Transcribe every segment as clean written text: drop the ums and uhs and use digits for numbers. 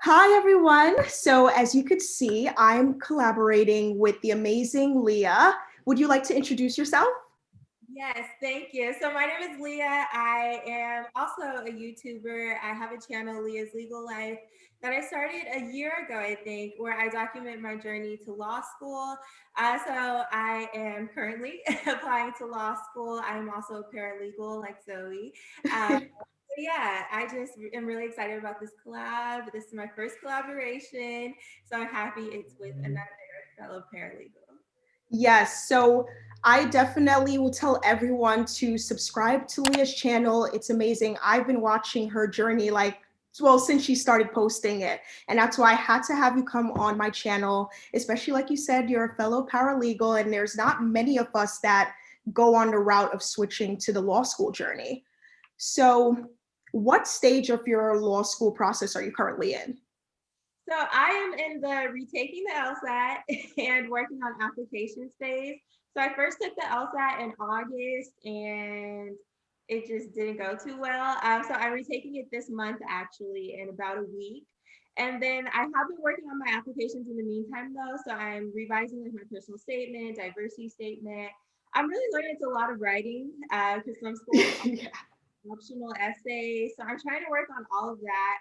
Hi, everyone. So, as you could see, I'm collaborating with the amazing Leah. Would you like to introduce yourself? Yes, thank you. So my name is Leah. I am also a YouTuber. I have a channel, Leahs Legal Life, that I started a year ago, I think, where I document my journey to law school. So I am currently applying to law school. I'm also a paralegal like Zoe. Yeah, I just am really excited about this collab. This is my first collaboration. So I'm happy it's with another fellow paralegal. Yes. So, I definitely will tell everyone to subscribe to Leah's channel. It's amazing. I've been watching her journey well, since she started posting it. And that's why I had to have you come on my channel, especially like you said, you're a fellow paralegal, and there's not many of us that go on the route of switching to the law school journey. So, what stage of your law school process are you currently in? So I am in the retaking the LSAT and working on application phase. So I first took the LSAT in August and it just didn't go too well. So I'm retaking it this month actually in about a week. And then I have been working on my applications in the meantime though. So I'm revising like my personal statement, diversity statement. I'm really learning it's a lot of writing because some schools Yeah. optional essays. So I'm trying to work on all of that.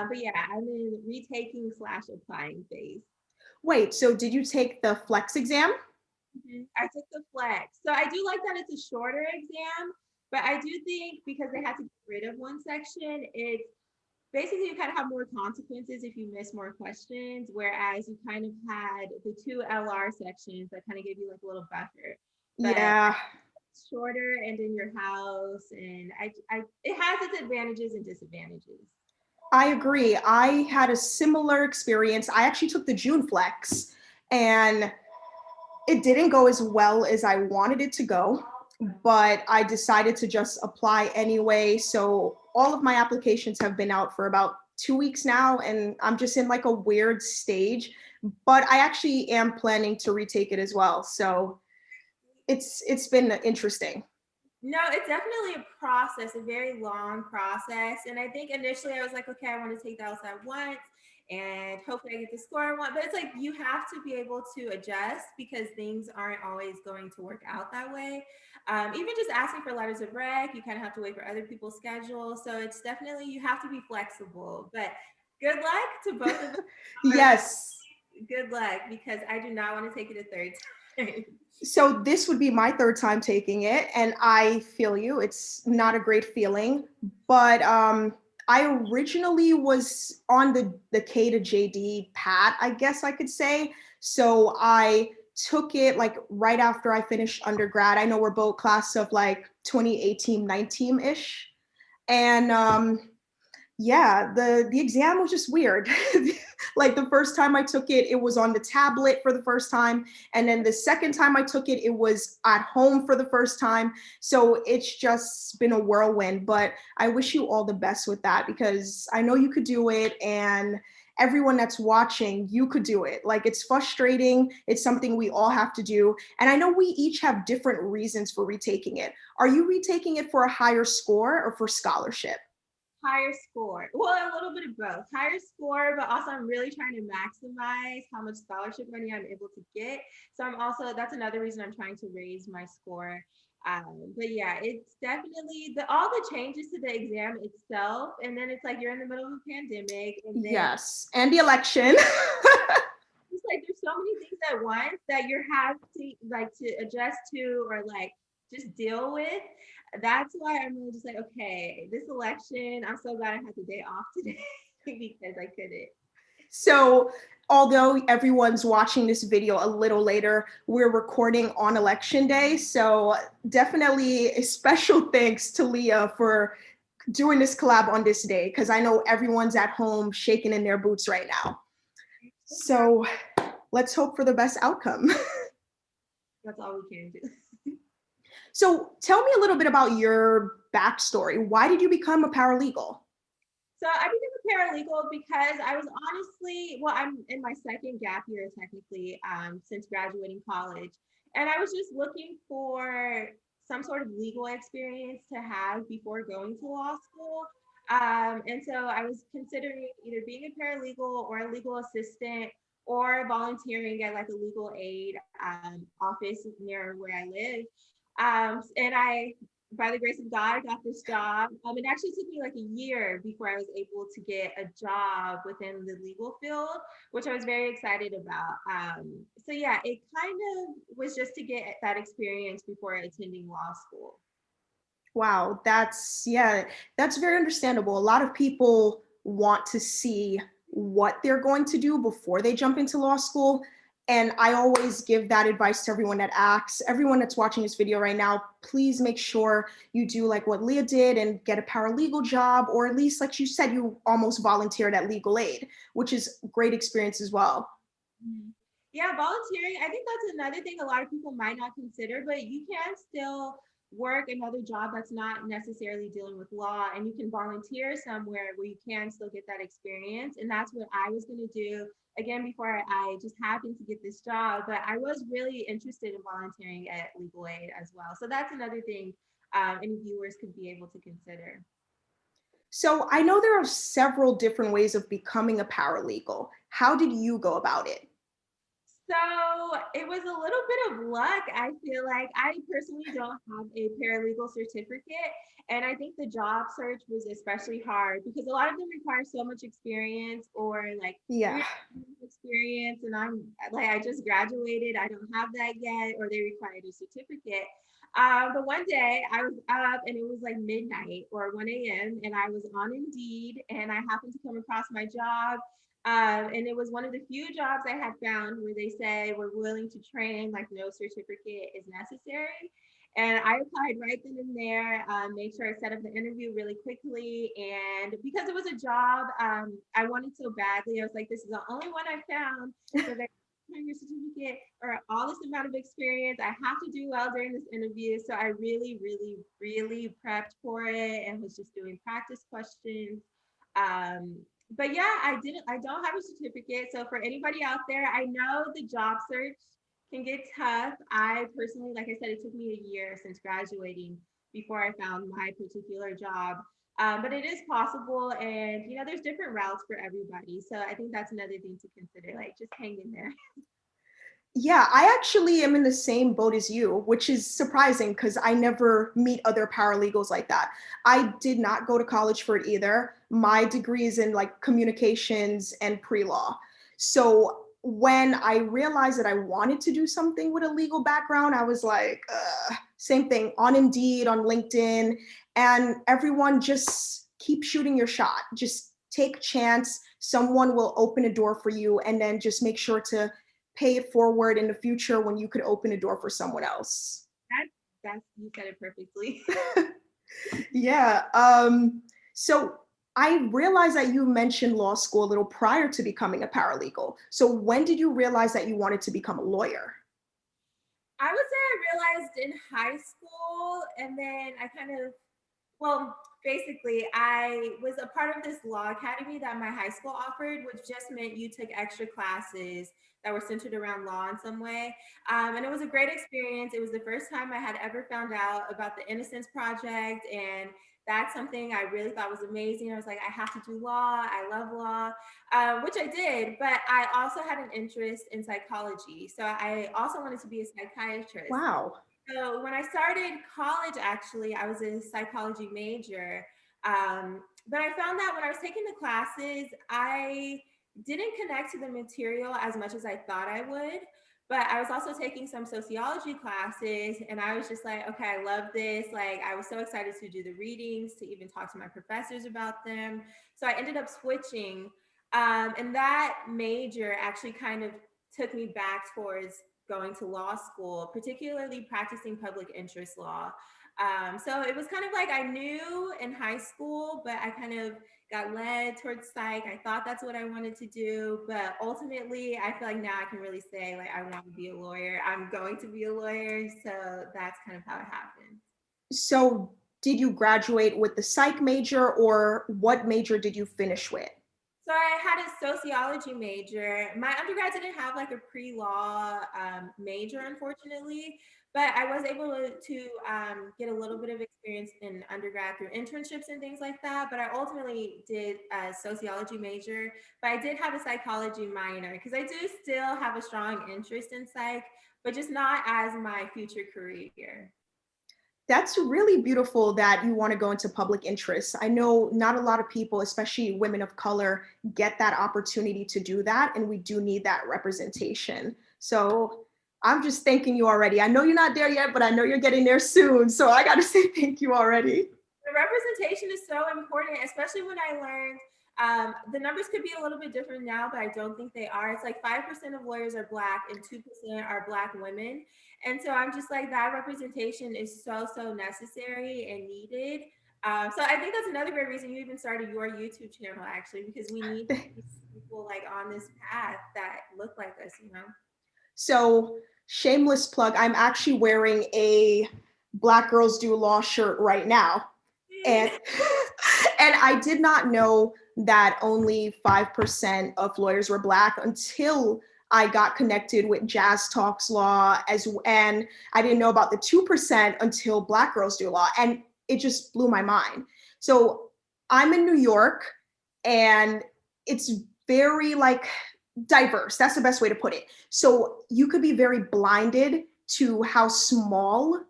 But yeah, I'm in retaking slash applying phase. Wait, so did you take the flex exam? I took the flex. So I do like that it's a shorter exam, but I do think because they had to get rid of one section, it's basically you kind of have more consequences if you miss more questions, whereas you kind of had the two LR sections that kind of gave you like a little buffer. But Yeah, it's shorter and in your house, and it has its advantages and disadvantages. I agree. I had a similar experience. I actually took the June flex and it didn't go as well as I wanted it to go, but I decided to just apply anyway. So all of my applications have been out for about 2 weeks now, and I'm just in like a weird stage. But I actually am planning to retake it as well. So it's been interesting. No, it's definitely a process, a very long process. And I think initially I was like, okay, I want to take the LSAT once and hopefully I get the score I want. But it's like you have to be able to adjust because things aren't always going to work out that way. Even just asking for letters of rec, you kind of have to wait for other people's schedules. So it's definitely, you have to be flexible. But good luck to both of us. Or Yes. good luck because I do not want to take it a third time. So this would be my third time taking it, and I feel you. It's not a great feeling, but I originally was on the K to JD pat, I guess I could say. So I took it like right after I finished undergrad. I know we're both class of like 2018, 19 ish, and yeah, the exam was just weird. Like the first time I took it, it was on the tablet for the first time, and then the second time I took it, it was at home for the first time. So it's just been a whirlwind, but I wish you all the best with that because I know you could do it, and everyone that's watching, you could do it. Like it's frustrating, it's something we all have to do, and I know we each have different reasons for retaking it. Are you retaking it for a higher score or for scholarship? Higher score. Well, a little bit of both. Higher score, but also I'm really trying to maximize how much scholarship money I'm able to get. So I'm also, that's another reason I'm trying to raise my score. But yeah, it's definitely all the changes to the exam itself. And then it's like you're in the middle of a pandemic, and then Yes, and the election. it's like there's so many things at once that you have to like to adjust to or like just deal with. That's why I'm really just like, okay, this election, I'm so glad I had the day off today because I couldn't. So, although everyone's watching this video a little later, we're recording on election day. So, definitely a special thanks to Leah for doing this collab on this day because I know everyone's at home shaking in their boots right now. So, let's hope for the best outcome. That's all we can do. So, tell me a little bit about your backstory. Why did you become a paralegal? So I became a paralegal because I was honestly, well, I'm in my second gap year technically since graduating college. And I was just looking for some sort of legal experience to have before going to law school. And so I was considering either being a paralegal or a legal assistant or volunteering at like a legal aid office near where I live. And I, by the grace of God, got this job. It actually took me like a year before I was able to get a job within the legal field, which I was very excited about. So yeah, it kind of was just to get that experience before attending law school. Wow, yeah, that's very understandable. A lot of people want to see what they're going to do before they jump into law school. And I always give that advice to everyone that asks, everyone that's watching this video right now, please make sure you do like what Leah did and get a paralegal job, or at least, like you said, you almost volunteered at legal aid, which is great experience as well. Mhm. Yeah, volunteering, I think that's another thing a lot of people might not consider, but you can still work another job that's not necessarily dealing with law, and you can volunteer somewhere where you can still get that experience. And that's what I was going to do again before I just happened to get this job. But I was really interested in volunteering at legal aid as well. So that's another thing any viewers could be able to consider. So I know there are several different ways of becoming a paralegal. How did you go about it? So it was a little bit of luck. I feel like I personally don't have a paralegal certificate. And I think the job search was especially hard because a lot of them require so much experience or like Yeah. 3 years experience. And I'm like, I just graduated. I don't have that yet, or they required a certificate. But one day I was up and it was like midnight or 1 a.m. and I was on Indeed and I happened to come across my job, and it was one of the few jobs I had found where they say we're willing to train, like no certificate is necessary. And I applied right then and there, made sure I set up the interview really quickly. And because it was a job I wanted so badly, I was like, this is the only one I found. So they're your certificate or all this amount of experience. I have to do well during this interview. So I really, really, really prepped for it and was just doing practice questions. Um, but yeah, I don't have a certificate. So for anybody out there, I know the job search can get tough. I personally, like I said, it took me a year since graduating before I found my particular job. But it is possible, and there's different routes for everybody. So I think that's another thing to consider. Like, just hang in there. Yeah, I actually am in the same boat as you, which is surprising because I never meet other paralegals like that. I did not go to college for it either. My degree is in like communications and pre-law. So when I realized that I wanted to do something with a legal background, I was like, same thing on Indeed, on LinkedIn, and everyone just keep shooting your shot. Just take a chance. Someone will open a door for you, and then just make sure to pay it forward in the future when you could open a door for someone else. That's you said it perfectly. Yeah. So I realized that you mentioned law school a little prior to becoming a paralegal. So when did you realize that you wanted to become a lawyer? I would say I realized in high school, and then I kind of, well, basically, I was a part of this law academy that my high school offered, which just meant you took extra classes that were centered around law in some way. And it was a great experience. It was the first time I had ever found out about the Innocence Project. And that's something I really thought was amazing. I was like, I have to do law. I love law, which I did. But I also had an interest in psychology. So I also wanted to be a psychiatrist. Wow. So when I started college, actually, I was a psychology major. But I found that when I was taking the classes, I didn't connect to the material as much as I thought I would. But I was also taking some sociology classes, and I was just like, okay, I love this. Like, I was so excited to do the readings, to even talk to my professors about them. So I ended up switching. And that major actually kind of took me back towards going to law school, particularly practicing public interest law. So it was kind of like I knew in high school, but I kind of got led towards psych. I thought that's what I wanted to do, but ultimately, I feel like now I can really say, like, I want to be a lawyer. I'm going to be a lawyer. So that's kind of how it happened. So did you graduate with the psych major, or what major did you finish with? So I had a sociology major. My undergrad didn't have like a pre-law major, unfortunately, But I was able to get a little bit of experience in undergrad through internships and things like that. But I ultimately did a sociology major, but I did have a psychology minor because I do still have a strong interest in psych, but just not as my future career. That's really beautiful that you want to go into public interest. I know not a lot of people, especially women of color, get that opportunity to do that, and we do need that representation. So I'm just thanking you already. I know you're not there yet, but I know you're getting there soon. So I got to say thank you already. The representation is so important, especially when I learned the numbers could be a little bit different now, but I don't think they are. It's like 5% of lawyers are Black and 2% are Black women. And so I'm just like, that representation is so, so necessary and needed. So I think that's another great reason you even started your YouTube channel, actually, because we need people like on this path that look like us, you know? So, shameless plug, I'm actually wearing a Black Girls Do Law shirt right now. And and I did not know that only 5% of lawyers were Black until I got connected with Jazz Talks Law and I didn't know about the 2% until Black Girls Do Law, and it just blew my mind. So I'm in New York, and it's very like diverse. That's the best way to put it. So you could be very blinded to how small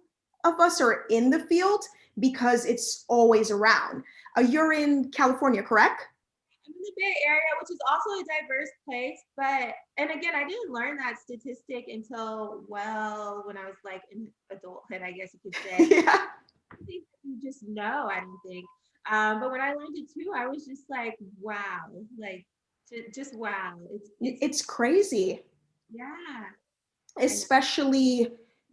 of us are in the field because it's always around. You're in California, correct? I'm in the Bay Area, which is also a diverse place. But, and again, I didn't learn that statistic until, well, when I was like in adulthood, I guess you could say. Yeah. I think you just know, I don't think. But when I learned it too, I was just like, wow, like just wow. It's crazy, Yeah, I know. especially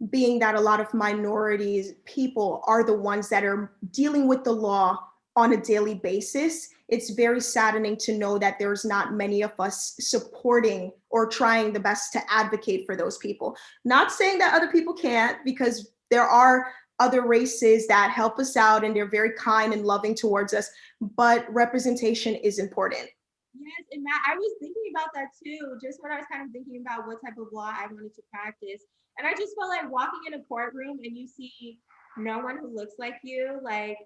being that a lot of minorities people are the ones that are dealing with the law on a daily basis. It's very saddening to know that there's not many of us supporting or trying the best to advocate for those people. Not saying that other people can't, because there are other races that help us out and they're very kind and loving towards us, but representation is important. Yes, and Matt, I was thinking about that too, just when I was kind of thinking about what type of law I wanted to practice. And I just felt like walking in a courtroom and you see no one who looks like you, like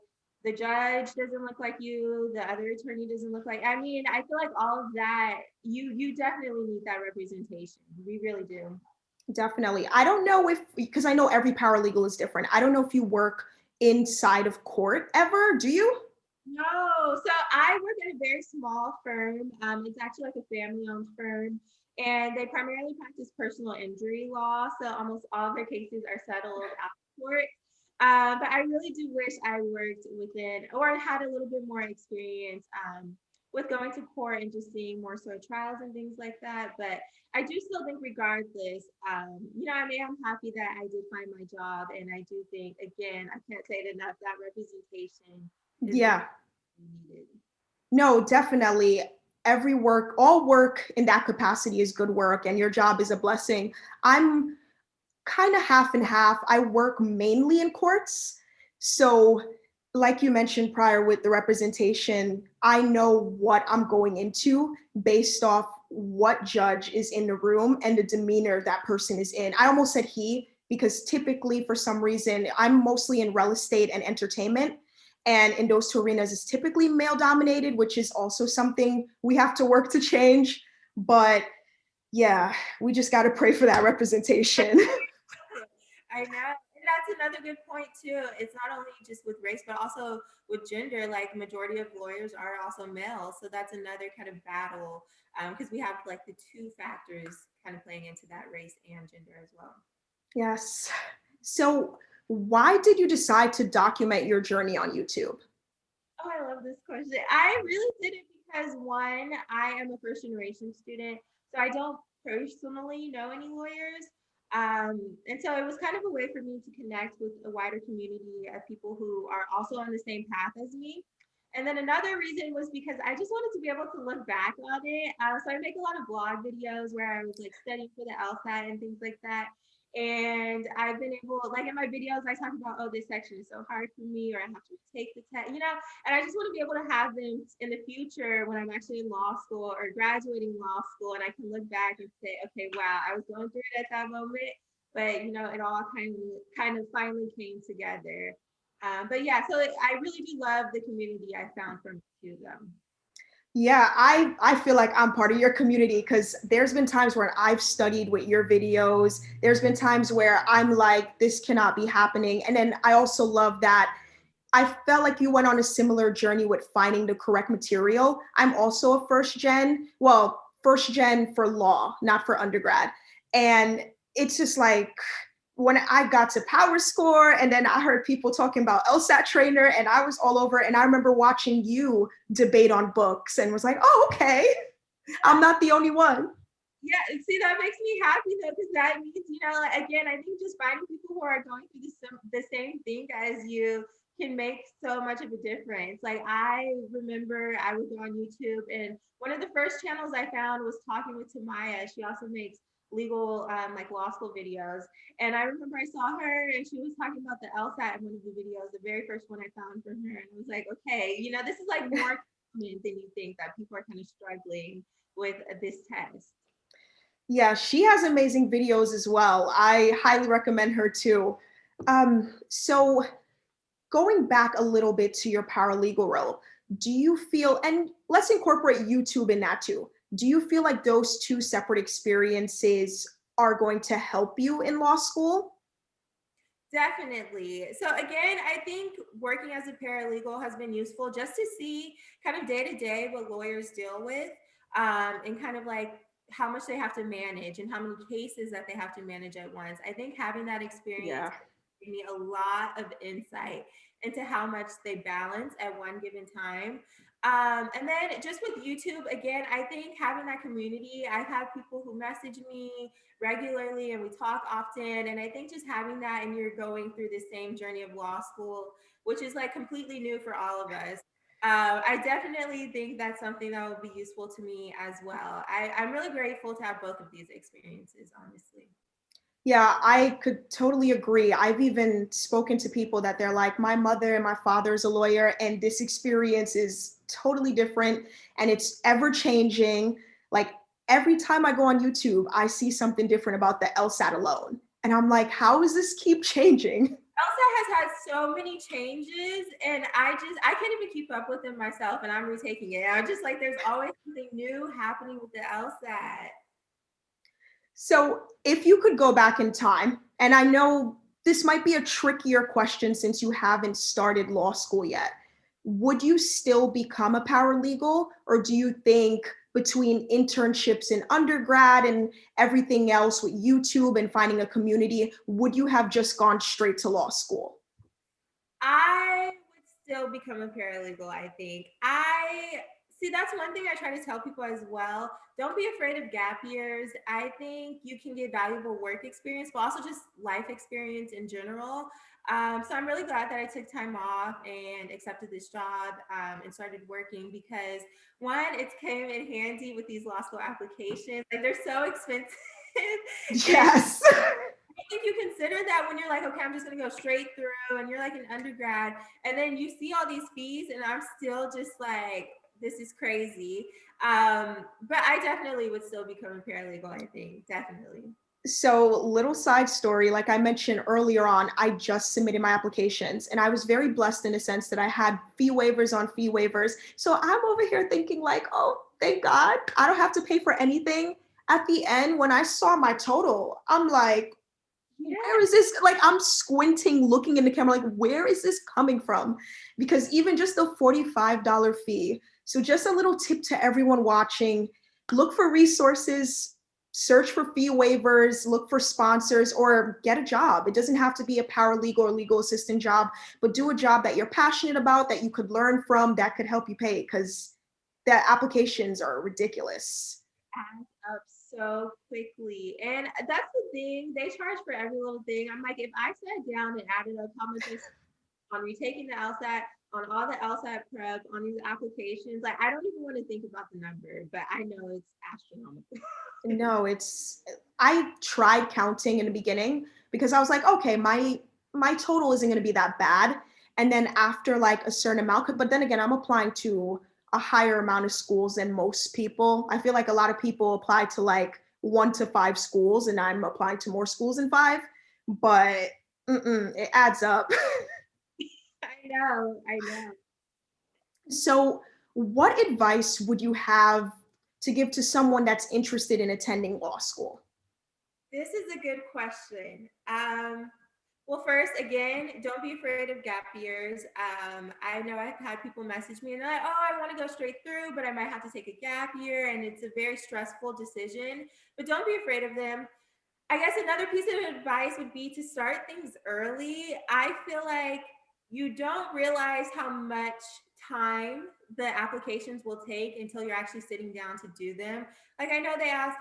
the judge doesn't look like you, the other attorney doesn't look like. I mean, I feel like all of that, you definitely need that representation. We really do. Definitely. I don't know if, because I know every paralegal is different. I don't know if you work inside of court ever. Do you? No, so I work at a very small firm. It's actually like a family-owned firm, and they primarily practice personal injury law. So almost all of their cases are settled out of court. But I really do wish I worked within or had a little bit more experience with going to court and just seeing more so trials and things like that. But I do still think, regardless, I mean, I'm happy that I did find my job, and I do think, again, I can't say it enough, that representation is very Yeah. needed. No, definitely. Every work, all work in that capacity is good work, and your job is a blessing. I'm kind of half and half. I work mainly in courts. So, like you mentioned prior with the representation, I know what I'm going into based off what judge is in the room and the demeanor that person is in. I almost said he because typically, for some reason, I'm mostly in real estate and entertainment. And in those two arenas, it's typically male dominated, which is also something we have to work to change. But yeah, we just got to pray for that representation. I know. And that's another good point too. It's not only just with race, but also with gender. Like, majority of lawyers are also male, so that's another kind of battle because we have like the two factors kind of playing into that, race and gender as well. Yes. So, why did you decide to document your journey on YouTube? Oh, I love this question. I really did it because, one, I am a first generation student, so I don't personally know any lawyers. And so it was kind of a way for me to connect with a wider community of people who are also on the same path as me. And then another reason was because I just wanted to be able to look back on it. So I make a lot of blog videos where I was like studying for the LSAT and things like that. And I've been able, like in my videos, I talk about, oh, this section is so hard for me, or I have to take the test, and I just want to be able to have them in the future when I'm actually in law school or graduating law school, and I can look back and say, okay, wow, I was going through it at that moment, but it all kind of finally came together. But yeah, so I really do love the community I found from it too, though. Yeah, I feel like I'm part of your community because there's been times where I've studied with your videos. There's been times where I'm like, this cannot be happening. And then I also love that I felt like you went on a similar journey with finding the correct material. I'm also a first gen for law, not for undergrad. And it's just like when I got to Power Score, and then I heard people talking about LSAT trainer, and I was all over. And I remember watching you debate on books and was like, oh, okay, I'm not the only one. Yeah, and see, that makes me happy though, because that means, like, again, I think just finding people who are going through the same thing as you can make so much of a difference. Like, I remember I was on YouTube, and one of the first channels I found was Talking with Tamaya. She also makes legal, like law school videos. And I remember I saw her and she was talking about the LSAT in one of the videos, the very first one I found from her. And I was like, okay, this is like more common than you think, that people are kind of struggling with this test. Yeah, she has amazing videos as well. I highly recommend her too. So going back a little bit to your paralegal role, do you feel, and let's incorporate YouTube in that too, do you feel like those two separate experiences are going to help you in law school? Definitely. So again, I think working as a paralegal has been useful just to see kind of day to day what lawyers deal with, and kind of like how much they have to manage and how many cases that they have to manage at once. I think having that experience Yeah. gave me a lot of insight into how much they balance at one given time. And then just with YouTube, again, I think having that community, I've had people who message me regularly and we talk often. And I think just having that, and you're going through the same journey of law school, which is like completely new for all of us. I definitely think that's something that would be useful to me as well. I'm really grateful to have both of these experiences, honestly. Yeah, I could totally agree. I've even spoken to people that they're like, my mother and my father is a lawyer, and this experience is totally different and it's ever changing. Like every time I go on YouTube, I see something different about the LSAT alone. And I'm like, how does this keep changing? Elsa has had so many changes, and I can't even keep up with them myself, and I'm retaking it. I'm just like, there's always something new happening with the LSAT. So, if you could go back in time, and I know this might be a trickier question since you haven't started law school yet, would you still become a paralegal? Or do you think between internships in undergrad and everything else with YouTube and finding a community, would you have just gone straight to law school? I would still become a paralegal, I think. I see, that's one thing I try to tell people as well. Don't be afraid of gap years. I think you can get valuable work experience, but also just life experience in general. So I'm really glad that I took time off and accepted this job, and started working, because one, it's came in handy with these law school applications. Like, they're so expensive. And Yes. I think you consider that when you're like, okay, I'm just gonna go straight through, and you're like an undergrad, and then you see all these fees, and I'm still just like, this is crazy. But I definitely would still become a paralegal, I think, definitely. So, little side story, like I mentioned earlier on, I just submitted my applications and I was very blessed in a sense that I had fee waivers on fee waivers. So, I'm over here thinking, like, oh, thank God, I don't have to pay for anything. At the end, when I saw my total, I'm like, Yeah. where is this? Like, I'm squinting, looking in the camera, like, where is this coming from? Because even just the $45 fee. So, just a little tip to everyone watching, look for resources, search for fee waivers, look for sponsors, or get a job. It doesn't have to be a paralegal or legal assistant job, but do a job that you're passionate about, that you could learn from, that could help you pay, because the applications are ridiculous. Adds up so quickly. And that's the thing. They charge for every little thing. I'm like, if I sat down and added up how much I spent on retaking the LSAT, on all the LSAT prep, on these applications, like, I don't even want to think about the number, but I know it's astronomical. No, it's I tried counting in the beginning because I was like, okay, my total isn't going to be that bad. And then after like a certain amount, but then again, I'm applying to a higher amount of schools than most people. I feel like a lot of people apply to like 1 to 5 schools, and I'm applying to more schools in 5, but it adds up. I know, I know. So, what advice would you have to give to someone that's interested in attending law school? This is a good question. Well, first, again, don't be afraid of gap years. I know I've had people message me and they're like, oh, I want to go straight through, but I might have to take a gap year. And it's a very stressful decision, but don't be afraid of them. I guess another piece of advice would be to start things early. I feel like you don't realize how much time the applications will take until you're actually sitting down to do them. Like I know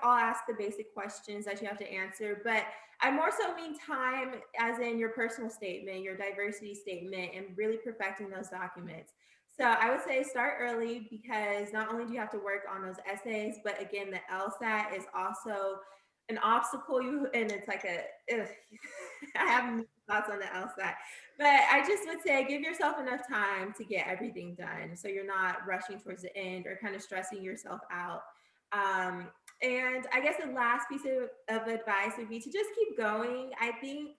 all ask the basic questions that you have to answer, but I more so mean time as in your personal statement, your diversity statement, and really perfecting those documents. So I would say start early because not only do you have to work on those essays, but again, the LSAT is also an obstacle and it's like ugh, I have no thoughts on the LSAT, but I just would say give yourself enough time to get everything done so you're not rushing towards the end or kind of stressing yourself out. Um, and I guess the last piece of advice would be to just keep going. I think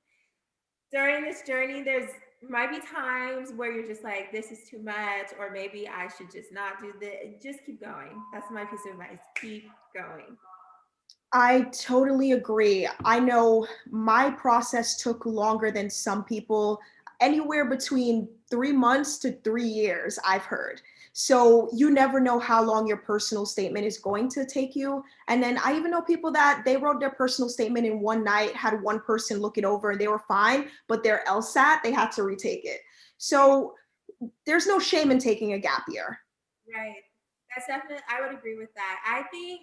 during this journey, there's might be times where you're just like, this is too much, or maybe I should just not do this. Just keep going. That's my piece of advice. Keep going. I totally agree. I know my process took longer than some people, anywhere between 3 months to 3 years, I've heard. So you never know how long your personal statement is going to take you. And then I even know people that they wrote their personal statement in one night, had one person look it over and they were fine, but their LSAT, they had to retake it. So there's no shame in taking a gap year. Right. That's definitely, I would agree with that. I think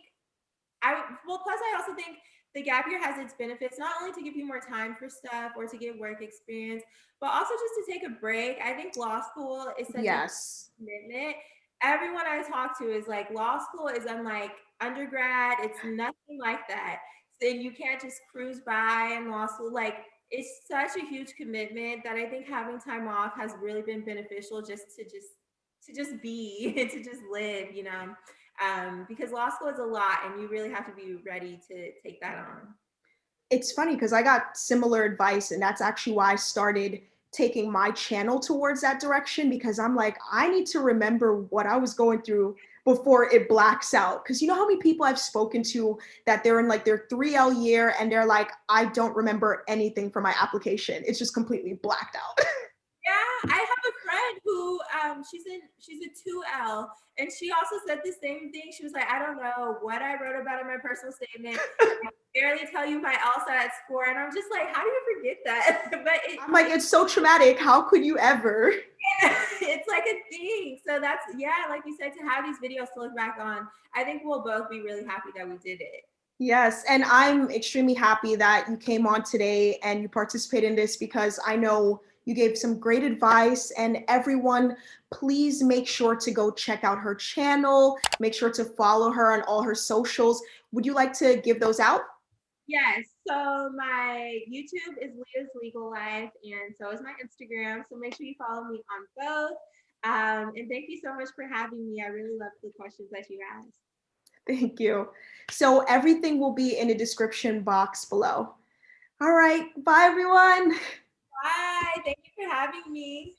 well, plus I also think the gap year has its benefits, not only to give you more time for stuff or to get work experience, but also just to take a break. I think law school is such a Yes. commitment. Everyone I talk to is like, law school is unlike undergrad. It's nothing like that. And you can't just cruise by in law school. Like, it's such a huge commitment that I think having time off has really been beneficial just be to just live, because law school is a lot and you really have to be ready to take that on. It's funny because I got similar advice, and that's actually why I started taking my channel towards that direction because I'm like, I need to remember what I was going through before it blacks out. Because you know how many people I've spoken to that they're in like their 3L year and they're like, I don't remember anything from my application. It's just completely blacked out. Yeah, I have a friend who she's a 2L and she also said the same thing. She was like, I don't know what I wrote about in my personal statement. I can barely tell you my LSAT score. And I'm just like, how do you forget that? but it, I'm like, it's so traumatic. How could you ever? it's like a thing. So that's, yeah, like you said, to have these videos to look back on, I think we'll both be really happy that we did it. Yes, and I'm extremely happy that you came on today and you participated in this because I know you gave some great advice. And everyone, please make sure to go check out her channel. Make sure to follow her on all her socials. Would you like to give those out? Yes. So my YouTube is Leahs Legal Life, and so is my Instagram. So make sure you follow me on both. And thank you so much for having me. I really loved the questions that you asked. Thank you. So everything will be in the description box below. All right, bye everyone. Bye. Thank you for having me.